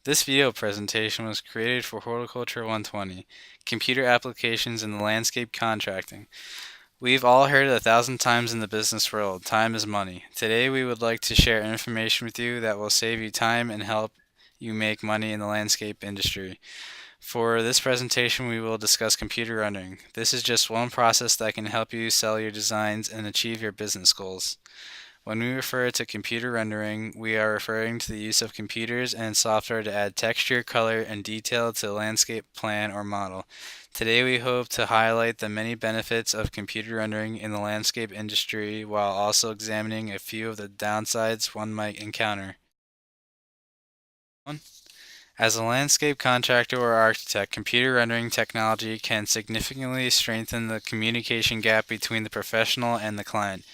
This video presentation was created for Horticulture 120, Computer Applications in the Landscape Contracting. We've all heard it 1,000 times in the business world, time is money. Today we would like to share information with you that will save you time and help you make money in the landscape industry. For this presentation, we will discuss computer rendering. This is just one process that can help you sell your designs and achieve your business goals. When we refer to computer rendering, we are referring to the use of computers and software to add texture, color, and detail to a landscape plan or model. Today we hope to highlight the many benefits of computer rendering in the landscape industry while also examining a few of the downsides one might encounter. As a landscape contractor or architect, computer rendering technology can significantly strengthen the communication gap between the professional and the client.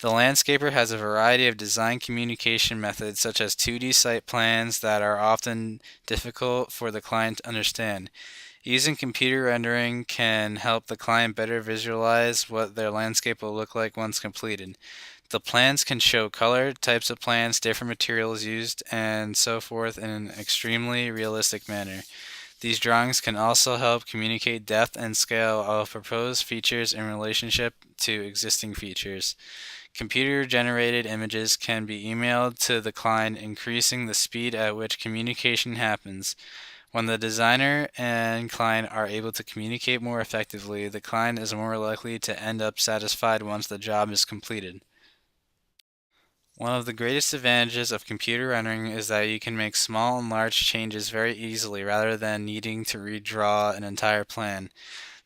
The landscaper has a variety of design communication methods such as 2D site plans that are often difficult for the client to understand. Using computer rendering can help the client better visualize what their landscape will look like once completed. The plans can show color, types of plants, different materials used, and so forth in an extremely realistic manner. These drawings can also help communicate depth and scale of proposed features in relationship to existing features. Computer-generated images can be emailed to the client, increasing the speed at which communication happens. When the designer and client are able to communicate more effectively, the client is more likely to end up satisfied once the job is completed. One of the greatest advantages of computer rendering is that you can make small and large changes very easily rather than needing to redraw an entire plan.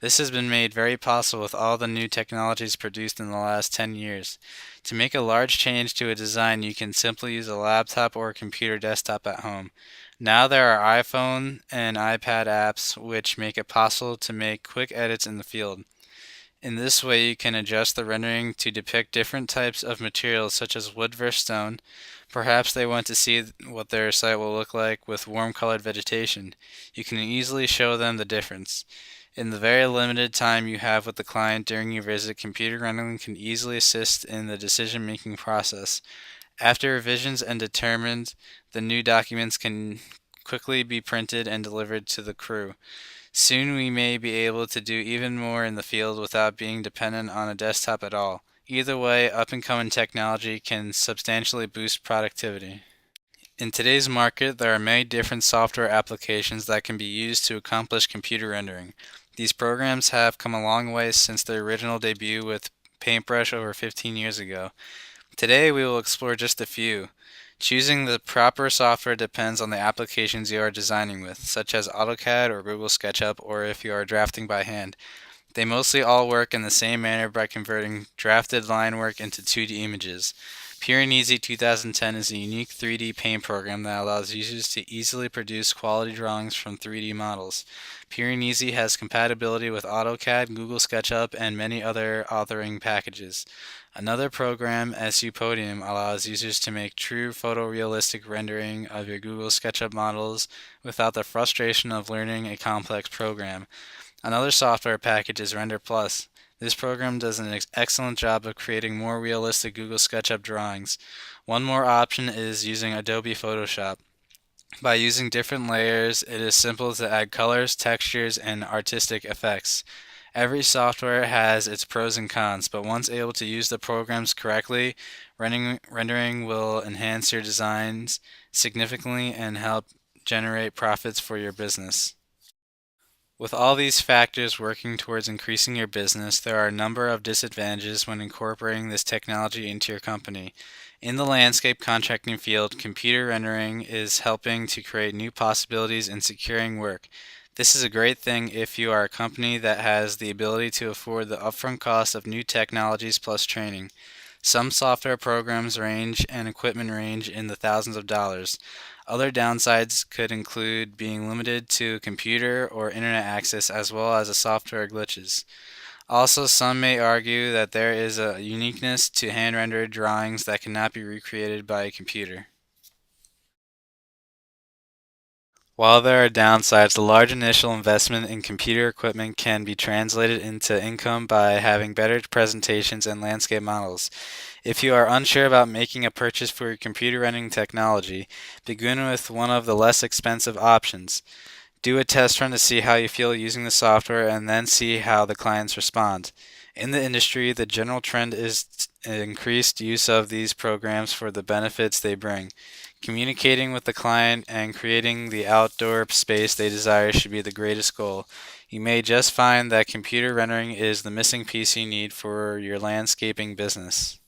This has been made very possible with all the new technologies produced in the last 10 years. To make a large change to a design, you can simply use a laptop or a computer desktop at home. Now there are iPhone and iPad apps which make it possible to make quick edits in the field. In this way, you can adjust the rendering to depict different types of materials such as wood versus stone. Perhaps they want to see what their site will look like with warm colored vegetation. You can easily show them the difference. In the very limited time you have with the client during your visit, computer rendering can easily assist in the decision-making process. After revisions and determined, the new documents can quickly be printed and delivered to the crew. Soon we may be able to do even more in the field without being dependent on a desktop at all. Either way, up-and-coming technology can substantially boost productivity. In today's market, there are many different software applications that can be used to accomplish computer rendering. These programs have come a long way since their original debut with Paintbrush over 15 years ago. Today we will explore just a few. Choosing the proper software depends on the applications you are designing with, such as AutoCAD or Google SketchUp, or if you are drafting by hand. They mostly all work in the same manner by converting drafted line work into 2D images. Pure and Easy 2010 is a unique 3D paint program that allows users to easily produce quality drawings from 3D models. Pure and Easy has compatibility with AutoCAD, Google SketchUp, and many other authoring packages. Another program, SU Podium, allows users to make true photorealistic rendering of your Google SketchUp models without the frustration of learning a complex program. Another software package is Render Plus. This program does an excellent job of creating more realistic Google SketchUp drawings. One more option is using Adobe Photoshop. By using different layers, it is simple to add colors, textures, and artistic effects. Every software has its pros and cons, but once able to use the programs correctly, rendering will enhance your designs significantly and help generate profits for your business. With all these factors working towards increasing your business, there are a number of disadvantages when incorporating this technology into your company. In the landscape contracting field, computer rendering is helping to create new possibilities in securing work. This is a great thing if you are a company that has the ability to afford the upfront cost of new technologies plus training. Some software programs range and equipment range in the thousands of dollars. Other downsides could include being limited to computer or internet access as well as the software glitches. Also, some may argue that there is a uniqueness to hand-rendered drawings that cannot be recreated by a computer. While there are downsides, the large initial investment in computer equipment can be translated into income by having better presentations and landscape models. If you are unsure about making a purchase for your computer rendering technology, begin with one of the less expensive options. Do a test run to see how you feel using the software and then see how the clients respond. In the industry, the general trend is increased use of these programs for the benefits they bring. Communicating with the client and creating the outdoor space they desire should be the greatest goal. You may just find that computer rendering is the missing piece you need for your landscaping business.